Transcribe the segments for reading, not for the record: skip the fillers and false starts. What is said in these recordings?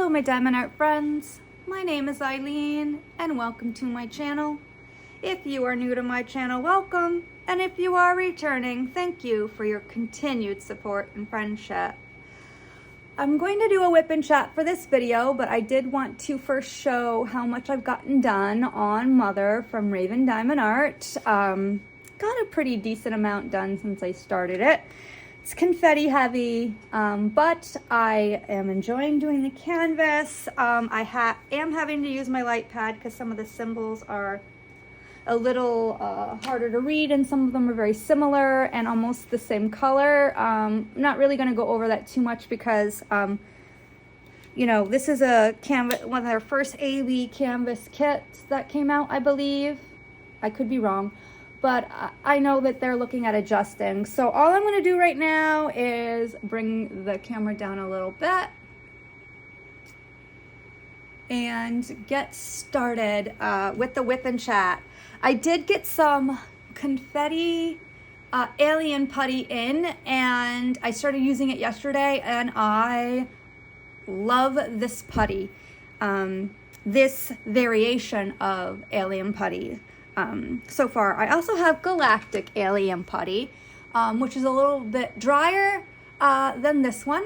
Hello my diamond art friends, my name is Eileen and welcome to my channel. If you are new to my channel, welcome, and if you are returning, thank you for your continued support and friendship. I'm going to do a whip and chat for this video, but I did want to first show how much I've gotten done on Mother from Raven Diamond Art. Got a pretty decent amount done since I started it. It's confetti heavy, but I am enjoying doing the canvas. I am having to use my light pad because some of the symbols are a little harder to read, and some of them are very similar and almost the same color. I'm not really going to go over that too much because, you know, this is a canvas, one of their first AB canvas kits that came out, I believe. I could be wrong. But I know that they're looking at adjusting. So all I'm going to do right now is bring the camera down a little bit and get started with the whip and chat. I did get some confetti alien putty in, and I started using it yesterday, and I love this putty, this variation of alien putty. So far. I also have Galactic Alien Putty, which is a little bit drier than this one.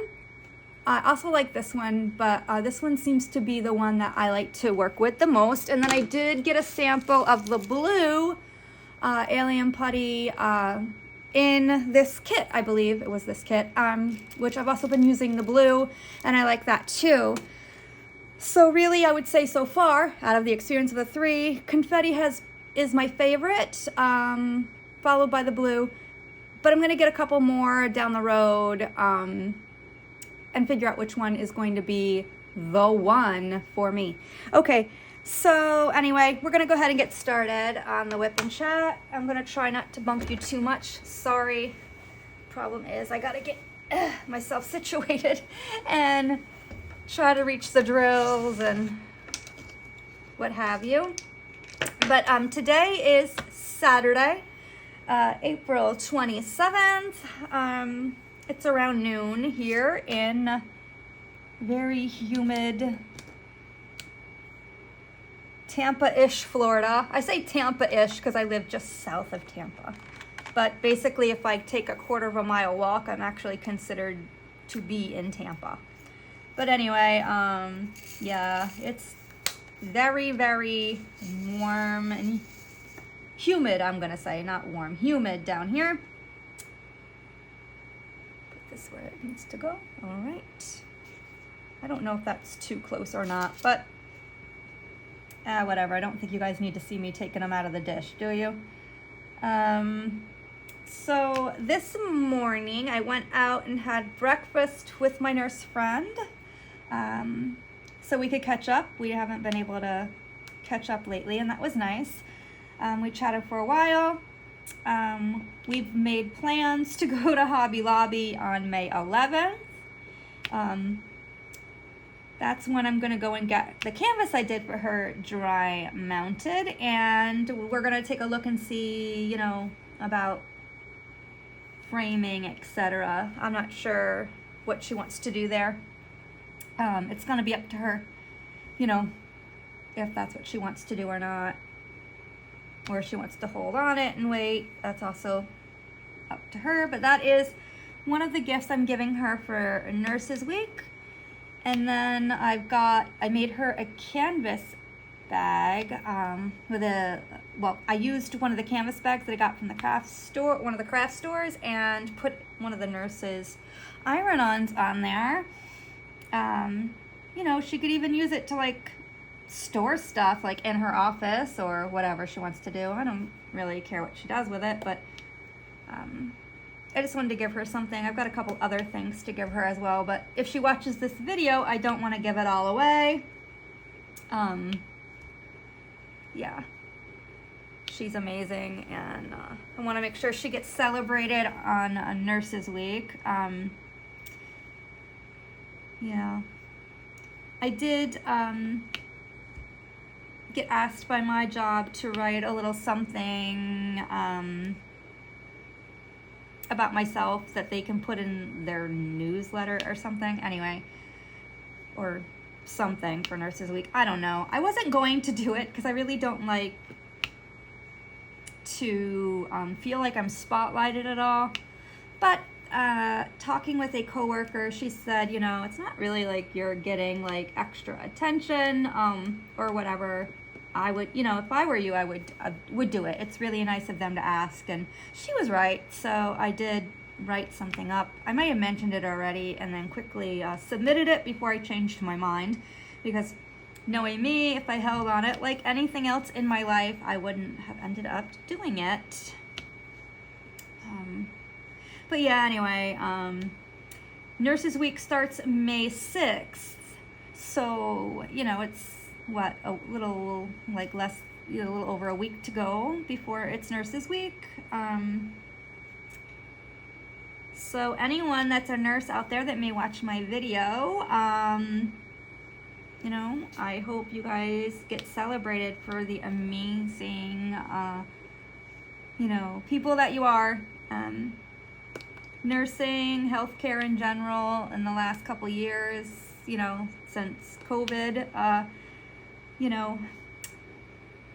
I also like this one, but this one seems to be the one that I like to work with the most. And then I did get a sample of the blue Alien Putty in this kit. I believe it was this kit, which I've also been using the blue, and I like that too. So really, I would say so far, out of the experience of the three, confetti is my favorite, followed by the blue, but I'm gonna get a couple more down the road and figure out which one is going to be the one for me. Okay, so anyway, we're gonna go ahead and get started on the whip and chat. I'm gonna try not to bump you too much. Sorry. Problem is I gotta get myself situated and try to reach the drills and what have you. But today is Saturday, April 27th. It's around noon here in very humid Tampa-ish, Florida. I say Tampa-ish because I live just south of Tampa. But basically, if I take a quarter of a mile walk, I'm actually considered to be in Tampa. But anyway, yeah, it's very, very warm and humid, I'm gonna say, not warm, humid down here. Put this where it needs to go. All right. I don't know if that's too close or not, but whatever. I don't think you guys need to see me taking them out of the dish, do you? So this morning I went out and had breakfast with my nurse friend. So we could catch up. We haven't been able to catch up lately, and that was nice. We chatted for a while. We've made plans to go to Hobby Lobby on May 11th. That's when I'm gonna go and get the canvas I did for her dry mounted, and we're gonna take a look and see, you know, about framing, etc. I'm not sure what she wants to do there. It's going to be up to her, you know, if that's what she wants to do or not, or if she wants to hold on it and wait. That's also up to her, but that is one of the gifts I'm giving her for Nurses Week. And then I made her a canvas bag with I used one of the canvas bags that I got from the craft store, one of the craft stores, and put one of the nurses' iron-ons on there. You know, she could even use it to like store stuff like in her office or whatever she wants to do. I don't really care what she does with it, but I just wanted to give her something. I've got a couple other things to give her as well, but if she watches this video, I don't want to give it all away. Yeah, she's amazing, and I want to make sure she gets celebrated on Nurses Week. Yeah, I did get asked by my job to write a little something about myself that they can put in their newsletter or something. Anyway, or something for Nurses Week. I don't know. I wasn't going to do it because I really don't like to feel like I'm spotlighted at all. But talking with a coworker, she said, you know, it's not really like you're getting like extra attention or whatever. I would, you know, if I were you, I would do it. It's really nice of them to ask, and she was right. So I did write something up. I might have mentioned it already and then quickly submitted it before I changed my mind, because knowing me, if I held on it like anything else in my life, I wouldn't have ended up doing it. But yeah, anyway, Nurses Week starts May 6th. So, you know, it's what, a little like less, you know, a little over a week to go before it's Nurses Week. So anyone that's a nurse out there that may watch my video, you know, I hope you guys get celebrated for the amazing, you know, people that you are. Nursing, healthcare in general, in the last couple years, you know, since COVID, you know,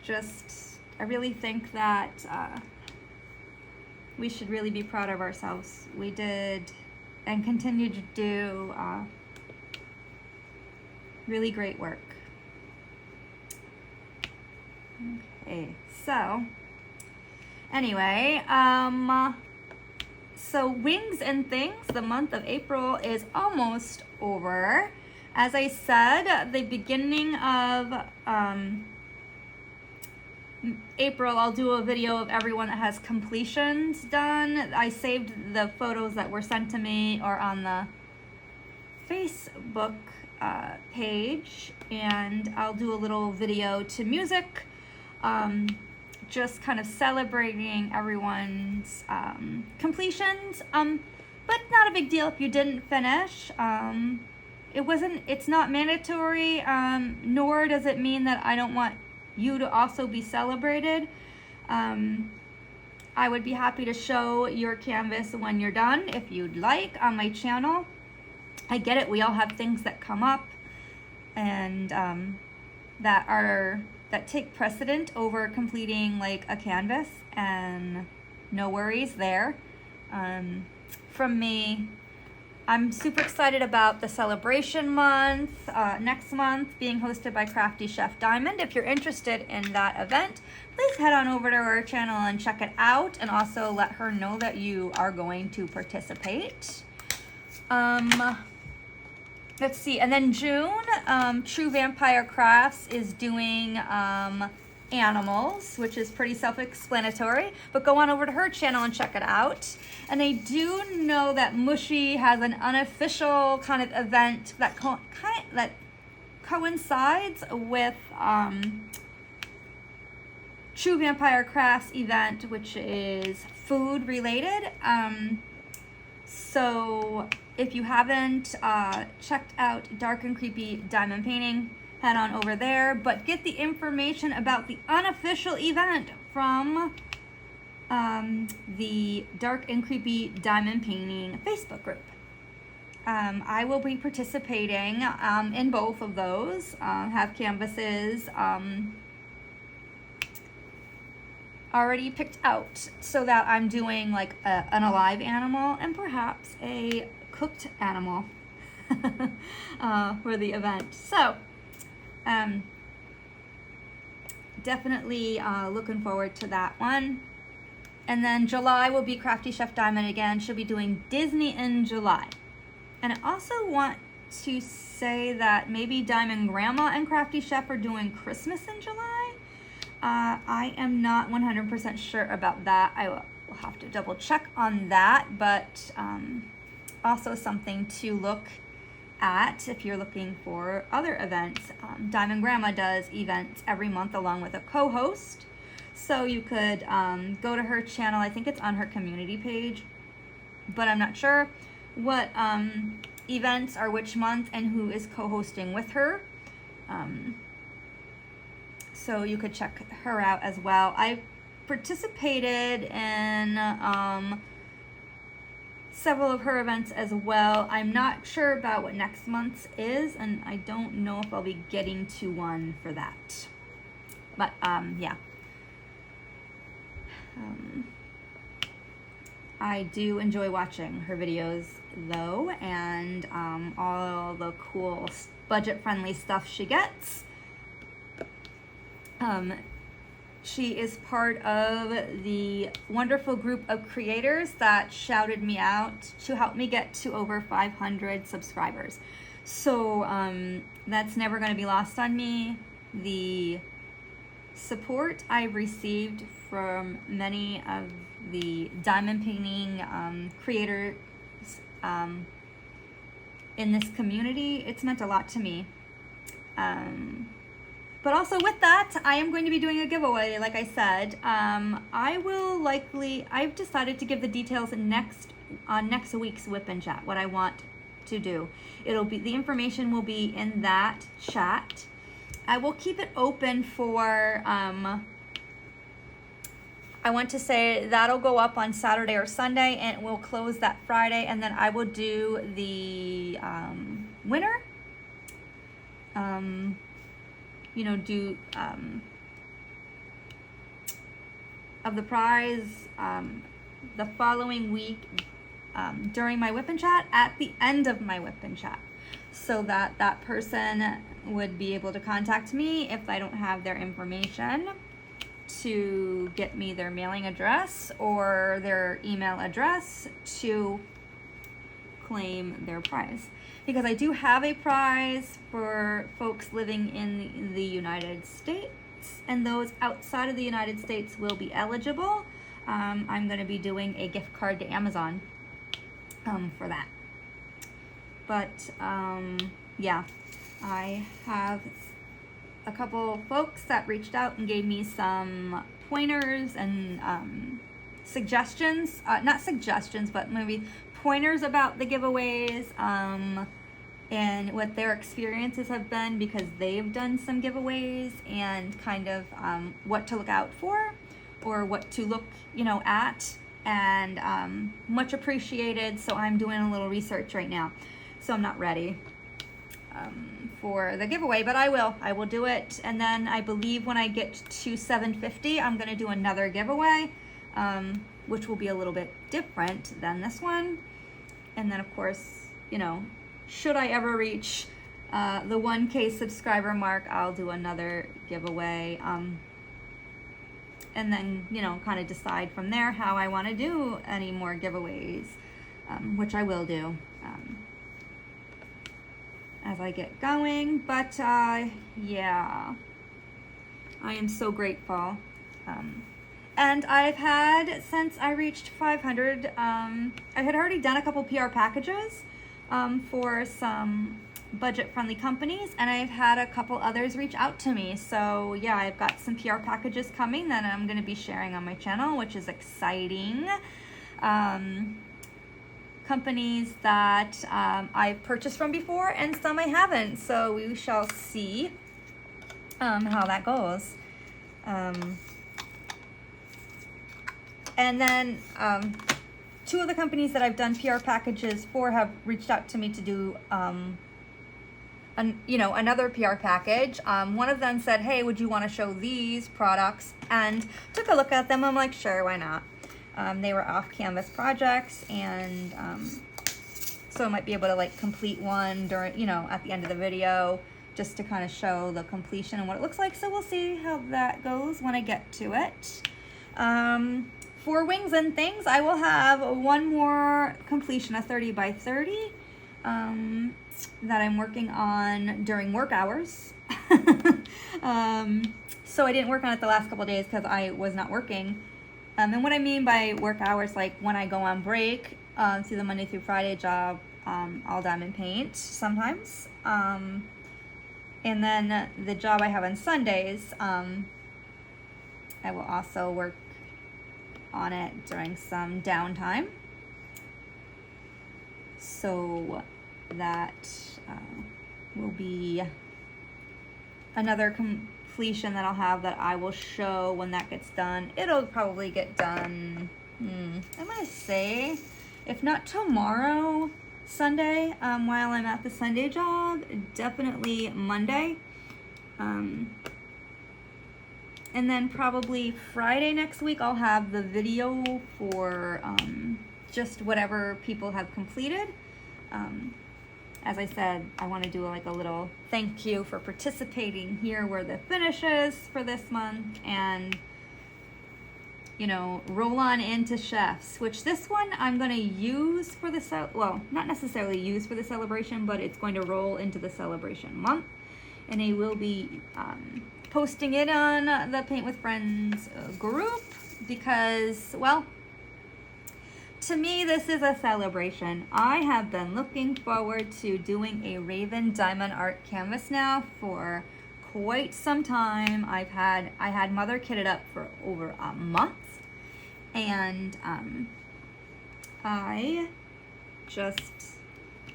just, I really think that we should really be proud of ourselves. We did and continue to do really great work. Okay, so anyway, so Wings and Things, the month of April is almost over. As I said, the beginning of April, I'll do a video of everyone that has completions done. I saved the photos that were sent to me or on the Facebook page, and I'll do a little video to music, just kind of celebrating everyone's completions, but not a big deal if you didn't finish. It's not mandatory, nor does it mean that I don't want you to also be celebrated. I would be happy to show your canvas when you're done if you'd like on my channel. I get it, we all have things that come up and that take precedent over completing like a canvas, and no worries there. From me, I'm super excited about the celebration month, next month, being hosted by Crafty Chef Diamond. If you're interested in that event, please head on over to her channel and check it out, and also let her know that you are going to participate. Let's see, and then June, True Vampire Crafts is doing animals, which is pretty self-explanatory, but go on over to her channel and check it out. And I do know that Mushy has an unofficial kind of event that coincides with True Vampire Crafts event, which is food related. So if you haven't checked out Dark and Creepy Diamond Painting, head on over there, but get the information about the unofficial event from the Dark and Creepy Diamond Painting Facebook group. I will be participating in both of those, have canvases already picked out so that I'm doing like an alive animal and perhaps a cooked animal for the event. So definitely looking forward to that one. And then July will be Crafty Chef Diamond again. She'll be doing Disney in July. And I also want to say that maybe Diamond Grandma and Crafty Chef are doing Christmas in July. I am not 100% sure about that. I will have to double check on that, but also something to look at if you're looking for other events. Diamond Grandma does events every month along with a co-host, so you could go to her channel. I think it's on her community page, but I'm not sure what events are which month and who is co-hosting with her. So you could check her out as well. I participated in several of her events as well. I'm not sure about what next month's is, and I don't know if I'll be getting to one for that. But yeah. I do enjoy watching her videos though, and all the cool budget-friendly stuff she gets. She is part of the wonderful group of creators that shouted me out to help me get to over 500 subscribers. So that's never going to be lost on me. The support I've received from many of the diamond painting creators in this community, it's meant a lot to me. But also with that, I am going to be doing a giveaway, like I said. I've decided to give the details on next week's WIP and chat, what I want to do. The information will be in that chat. I will keep it open for, I want to say that'll go up on Saturday or Sunday, and it will close that Friday, and then I will do the winner. Of the prize the following week during my WIP and chat, at the end of my WIP and chat, so that that person would be able to contact me if I don't have their information, to get me their mailing address or their email address to claim their prize. Because I do have a prize for folks living in the United States, and those outside of the United States will be eligible. I'm going to be doing a gift card to Amazon for that. But yeah, I have a couple folks that reached out and gave me some pointers and suggestions, not suggestions, but maybe pointers about the giveaways, and what their experiences have been, because they've done some giveaways, and kind of what to look out for or what to look at, and much appreciated. So I'm doing a little research right now, so I'm not ready for the giveaway, but I will do it. And then I believe when I get to 750, I'm going to do another giveaway, which will be a little bit different than this one. And then of course, should I ever reach the 1K subscriber mark, I'll do another giveaway, and then kind of decide from there how I want to do any more giveaways, which I will do as I get going. But yeah, I am so grateful. And I've had, since I reached 500, I had already done a couple PR packages for some budget-friendly companies, and I've had a couple others reach out to me. So yeah, I've got some PR packages coming that I'm going to be sharing on my channel, which is exciting. Companies that I've purchased from before, and some I haven't. So we shall see how that goes. And then two of the companies that I've done PR packages for have reached out to me to do another PR package. One of them said, hey, would you want to show these products? And took a look at them. I'm like, sure, why not? They were off canvas projects, and so I might be able to like complete one during, at the end of the video, just to kind of show the completion and what it looks like. So we'll see how that goes when I get to it. For wings and things, I will have one more completion, a 30 by 30, that I'm working on during work hours. So I didn't work on it the last couple of days because I was not working. And what I mean by work hours, like when I go on break, through the Monday through Friday job, I'll diamond paint sometimes. And then the job I have on Sundays, I will also work on it during some downtime. So that will be another completion that I'll have that I will show when that gets done. It'll probably get done, I'm gonna say If not tomorrow, Sunday, while I'm at the Sunday job, definitely Monday. And then probably Friday next week, I'll have the video for just whatever people have completed. As I said, I want to do like a little thank you for participating. Here were the finishes for this month, and you know, roll on into chefs, which this one I'm going to use for the, well, not necessarily use for the celebration, but it's going to roll into the celebration month. And I will be posting it on the Paint with Friends group because, well, to me, this is a celebration. I have been looking forward to doing a Raven Diamond Art canvas now for quite some time. I had Mother kitted up for over a month, and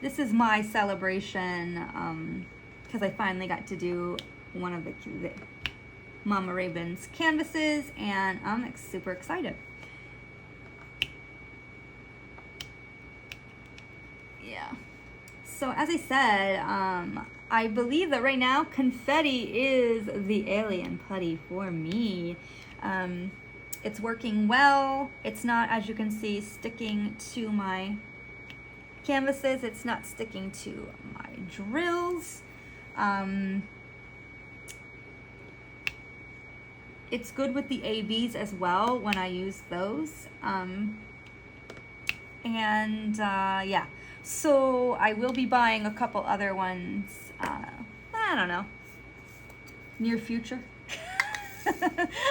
this is my celebration because I finally got to do one of the Mama Raven's canvases, and I'm super excited. Yeah. So as I said, I believe that right now confetti is the alien putty for me. It's working well. It's not, as you can see, sticking to my canvases. It's not sticking to my drills. It's good with the ABs as well when I use those. Yeah. So I will be buying a couple other ones, I don't know, near future.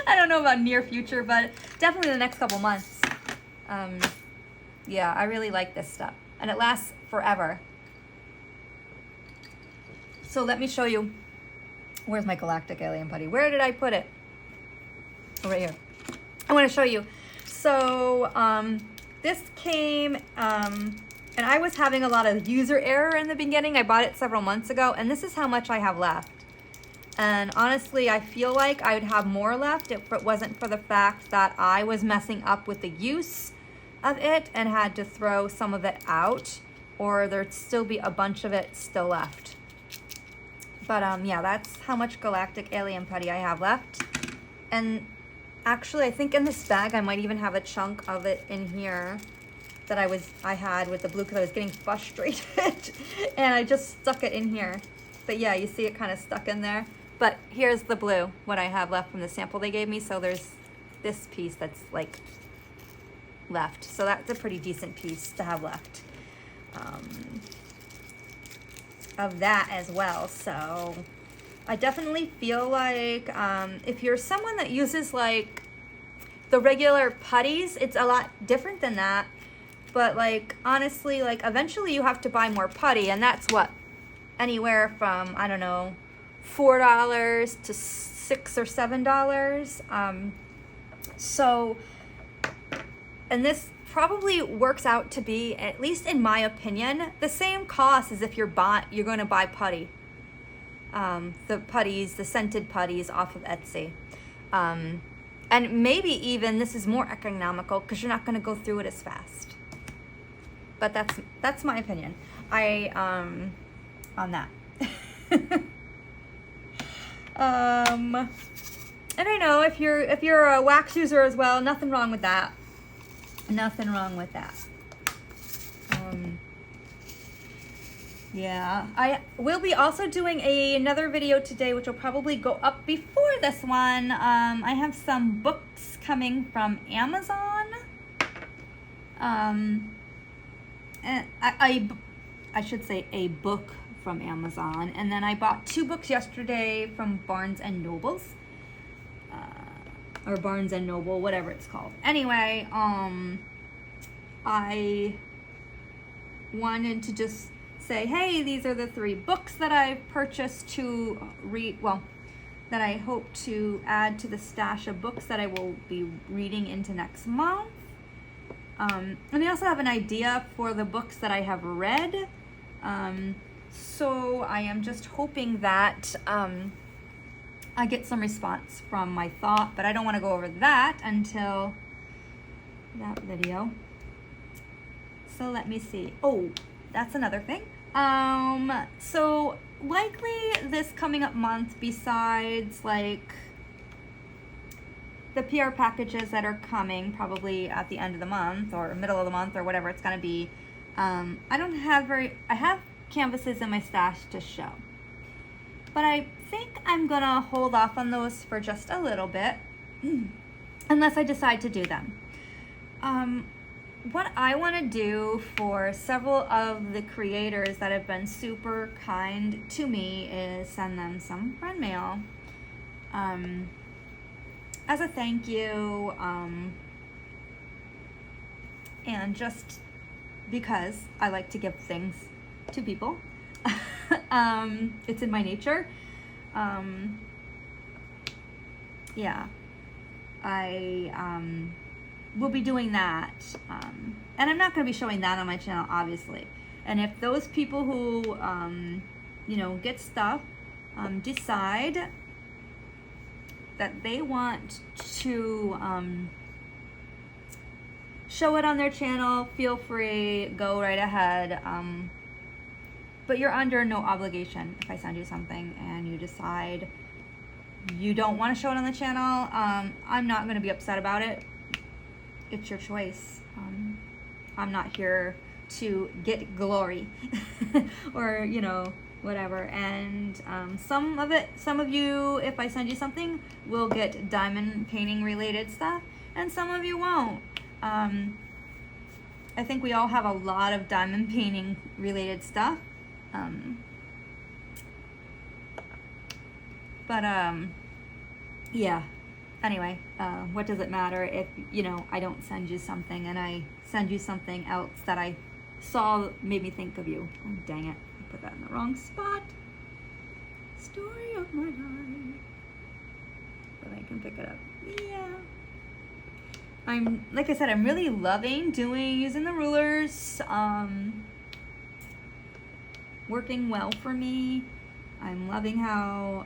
I don't know about near future, but definitely the next couple months. Yeah, I really like this stuff, and it lasts forever. So let me show you. Where's my galactic alien putty? Where did I put it? Oh, right here. I want to show you. So this came, and I was having a lot of user error in the beginning. I bought it several months ago, and this is how much I have left. And honestly, I feel like I would have more left if it wasn't for the fact that I was messing up with the use of it and had to throw some of it out, or there'd still be a bunch of it still left. But yeah, that's how much galactic alien putty I have left. And actually, I think in this bag I might even have a chunk of it in here that I had with the blue because I was getting frustrated and I just stuck it in here. But yeah, you see it kind of stuck in there. But here's the blue, what I have left from the sample they gave me. So there's this piece that's like left. So that's a pretty decent piece to have left of that as well. So I definitely feel like if you're someone that uses like the regular putties, it's a lot different than that. But like honestly, like eventually you have to buy more putty, and that's what, anywhere from, I don't know, $4 to $6 or $7. So, and this probably works out to be, at least in my opinion, the same cost as if you're going to buy putty. The putties, the scented putties off of Etsy. And maybe even this is more economical because you're not going to go through it as fast. But that's my opinion. On that. And I know if you're a wax user as well, nothing wrong with that. Nothing wrong with that. Yeah, I will be also doing another video today, which will probably go up before this one. I have some books coming from Amazon. And I should say a book from Amazon, and then I bought 2 books yesterday from Barnes and Nobles, or Barnes and Noble, whatever it's called. Anyway, I wanted to just say, hey, these are the 3 books that I've purchased to read, well, that I hope to add to the stash of books that I will be reading into next month. And I also have an idea for the books that I have read. So I am just hoping that I get some response from my thought, but I don't want to go over that until that video. So let me see. Oh, that's another thing. So likely this coming up month, besides like the PR packages that are coming probably at the end of the month or middle of the month or whatever it's gonna be, I have canvases in my stash to show, but I think I'm gonna hold off on those for just a little bit unless I decide to do them. What I want to do for several of the creators that have been super kind to me is send them some friend mail as a thank you, and just because I like to give things to people. It's in my nature. Yeah, I will be doing that, and I'm not going to be showing that on my channel, obviously. And if those people who you know, get stuff decide that they want to show it on their channel, feel free, go right ahead. But you're under no obligation if I send you something and you decide you don't want to show it on the channel. I'm not going to be upset about it. It's your choice. I'm not here to get glory or, you know, whatever. And some of you, if I send you something, will get diamond painting related stuff, and some of you won't. I think we all have a lot of diamond painting related stuff. Yeah. Anyway, what does it matter if, you know, I don't send you something and I send you something else that I saw made me think of you. Oh, dang it. I put that in the wrong spot. Story of my life. But I can pick it up. Yeah. Like I said, I'm really loving using the rulers. Working well for me. I'm loving how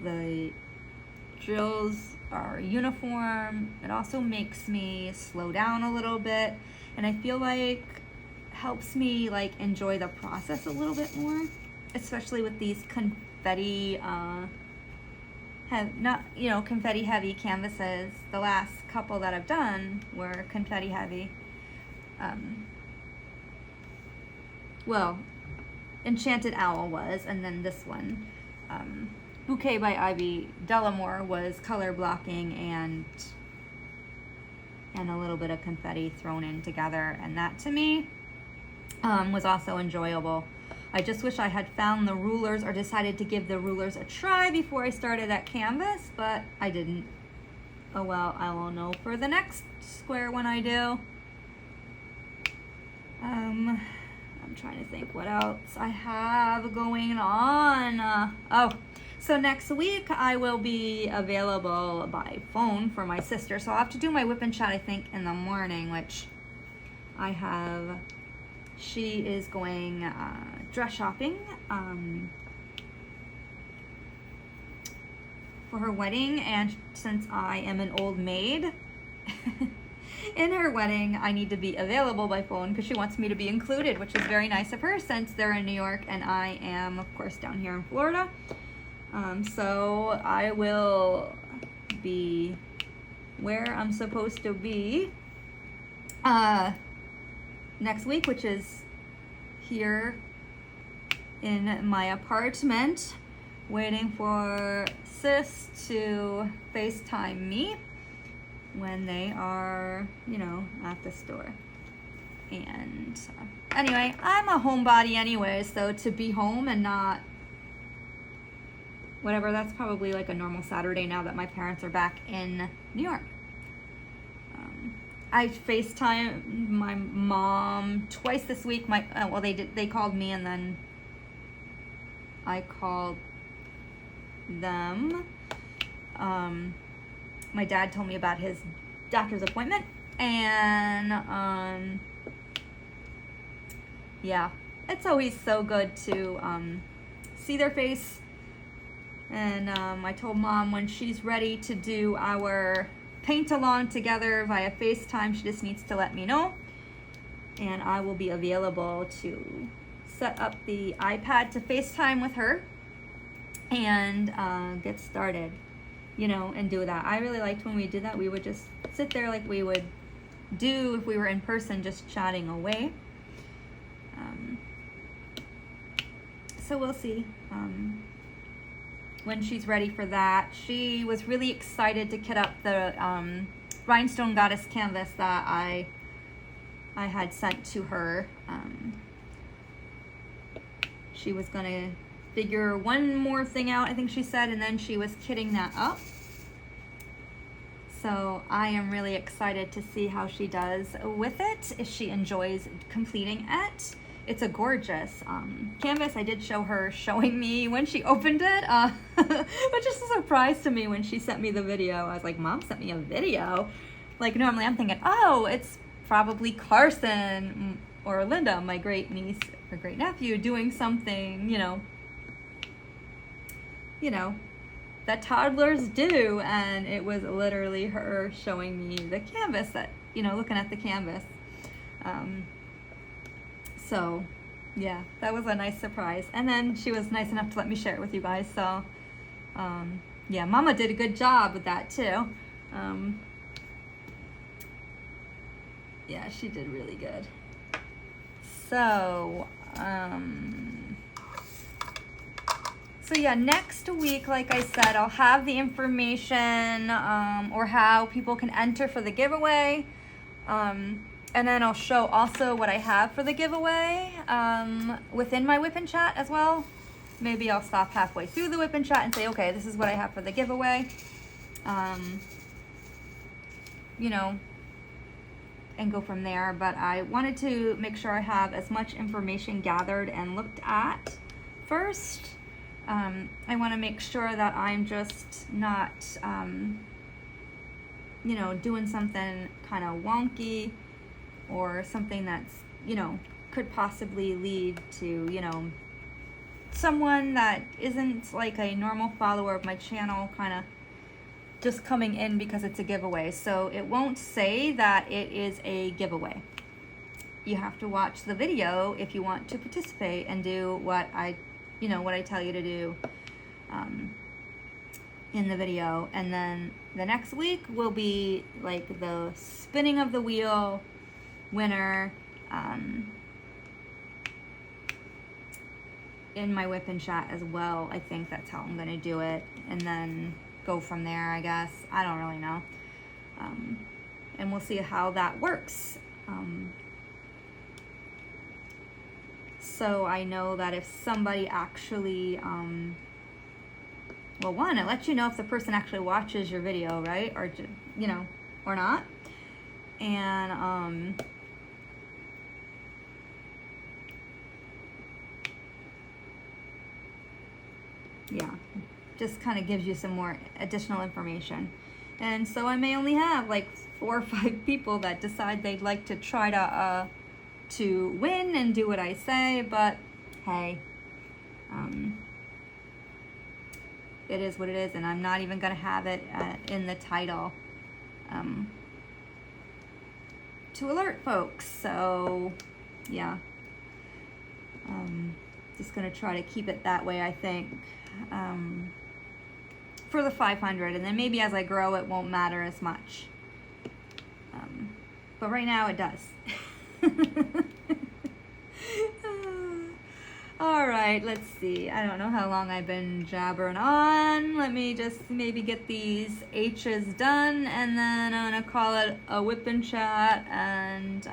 the drills are uniform. It also makes me slow down a little bit, and I feel like helps me like enjoy the process a little bit more, especially with these confetti confetti heavy canvases. The last couple that I've done were confetti heavy. Well, Enchanted Owl was, and then this one, Bouquet by Ivy Delamore, was color blocking and a little bit of confetti thrown in together, and that to me was also enjoyable. I just wish I had found the rulers or decided to give the rulers a try before I started that canvas, but I didn't. Oh well, I will know for the next square when I do. I'm trying to think what else I have going on. So next week I will be available by phone for my sister. So I'll have to do my whip and chat, I think, in the morning, which I have. She is going dress shopping for her wedding, and since I am an old maid in her wedding, I need to be available by phone because she wants me to be included, which is very nice of her since they're in New York and I am, of course, down here in Florida. So I will be where I'm supposed to be next week, which is here in my apartment, waiting for sis to FaceTime me when they are, you know, at the store. And anyway, I'm a homebody anyway, so to be home and not whatever, that's probably like a normal Saturday now that my parents are back in New York. I FaceTime my mom twice this week. They called me and then I called them. My dad told me about his doctor's appointment, and yeah, it's always so good to see their face. And I told Mom when she's ready to do our paint along together via FaceTime, she just needs to let me know. and I will be available to set up the iPad to FaceTime with her and get started, you know, and do that. I really liked when we did that. We would just sit there like we would do if we were in person, just chatting away. So we'll see when she's ready for that. She was really excited to kit up the Rhinestone Goddess canvas that I had sent to her. She was gonna figure one more thing out, I think she said, and then she was kitting that up. So I am really excited to see how she does with it, if she enjoys completing it. It's a gorgeous canvas. I did show her showing me when she opened it, which is a surprise to me when she sent me the video. I was like, Mom sent me a video? Like, normally I'm thinking, oh, it's probably Carson or Linda, my great niece or great nephew, doing something, you know, that toddlers do. And it was literally her showing me the canvas, that, you know, looking at the canvas. So yeah, that was a nice surprise. And then she was nice enough to let me share it with you guys. So yeah, Mama did a good job with that too. Yeah, she did really good. So so yeah, next week, like I said, I'll have the information or how people can enter for the giveaway. And then I'll show also what I have for the giveaway within my WIP and chat as well. Maybe I'll stop halfway through the WIP and chat and say, okay, this is what I have for the giveaway. You know, and go from there. But I wanted to make sure I have as much information gathered and looked at first. I want to make sure that I'm just not, you know, doing something kind of wonky, or something that's, you know, could possibly lead to, you know, someone that isn't like a normal follower of my channel kind of just coming in because it's a giveaway. So it won't say that it is a giveaway. You have to watch the video if you want to participate and do what I tell you to do in the video. And then the next week will be like the spinning of the wheel winner in my WIP and chat as well. I think that's how I'm gonna do it, and then go from there, I guess. I don't really know. And we'll see how that works. So I know that if somebody actually, well, one, it lets you know if the person actually watches your video, right? Or, you know, or not. And, yeah, just kind of gives you some more additional information. And so I may only have like 4 or 5 people that decide they'd like to try to win and do what I say, but hey, it is what it is, and I'm not even gonna have it in the title to alert folks. So yeah, just gonna try to keep it that way, I think, for the 500, and then maybe as I grow it won't matter as much, but right now it does. All right, let's see. I don't know how long I've been jabbering on. Let me just maybe get these H's done, and then I'm gonna call it a WIP and chat. And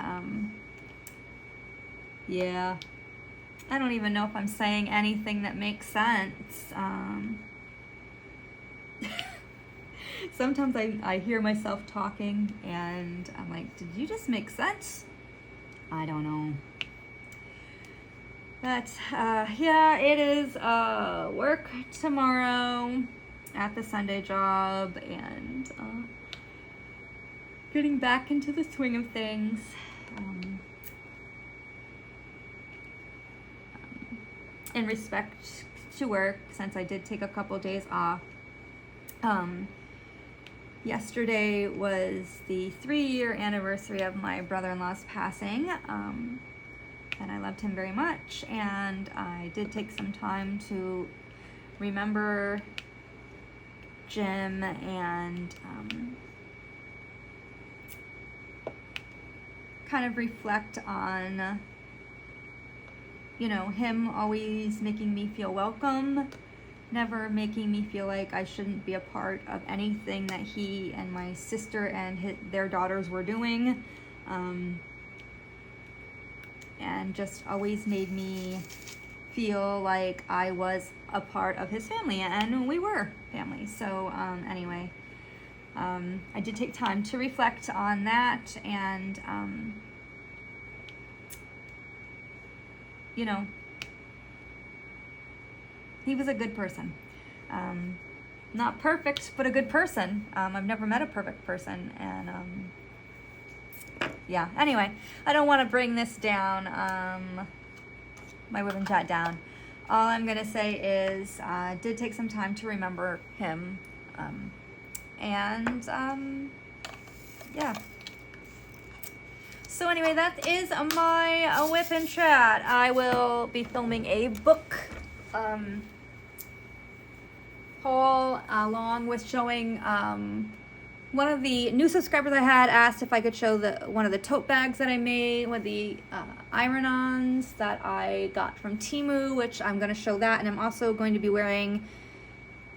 yeah, I don't even know if I'm saying anything that makes sense. Sometimes I hear myself talking and I'm like, did you just make sense? I don't know. But yeah, it is work tomorrow at the Sunday job, and getting back into the swing of things. In respect to work, since I did take a couple days off, Yesterday was the 3-year anniversary of my brother-in-law's passing, and I loved him very much, and I did take some time to remember Jim and kind of reflect on, you know, him always making me feel welcome, never making me feel like I shouldn't be a part of anything that he and my sister and their daughters were doing, and just always made me feel like I was a part of his family, and we were family. So anyway, I did take time to reflect on that, and you know, he was a good person. Not perfect, but a good person. I've never met a perfect person, and yeah, anyway, I don't want to bring this down, my WIP and chat down. All I'm gonna say is did take some time to remember him, and yeah. So anyway, that is my WIP and chat. I will be filming a book haul along with showing one of the new subscribers I had asked if I could show one of the tote bags that I made with the iron-ons that I got from Temu, which I'm going to show that, and I'm also going to be wearing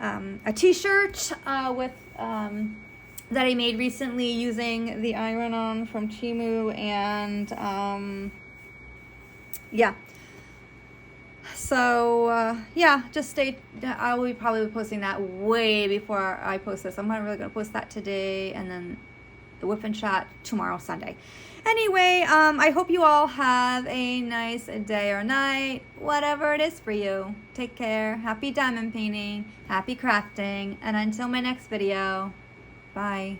a t-shirt with that I made recently using the iron-on from Temu, and yeah. So yeah, just stay. I will be probably posting that way before I post this. I'm not really gonna post that today, and then the WIP and chat tomorrow, Sunday. Anyway, I hope you all have a nice day or night, whatever it is for you. Take care. Happy diamond painting. Happy crafting. And until my next video, bye.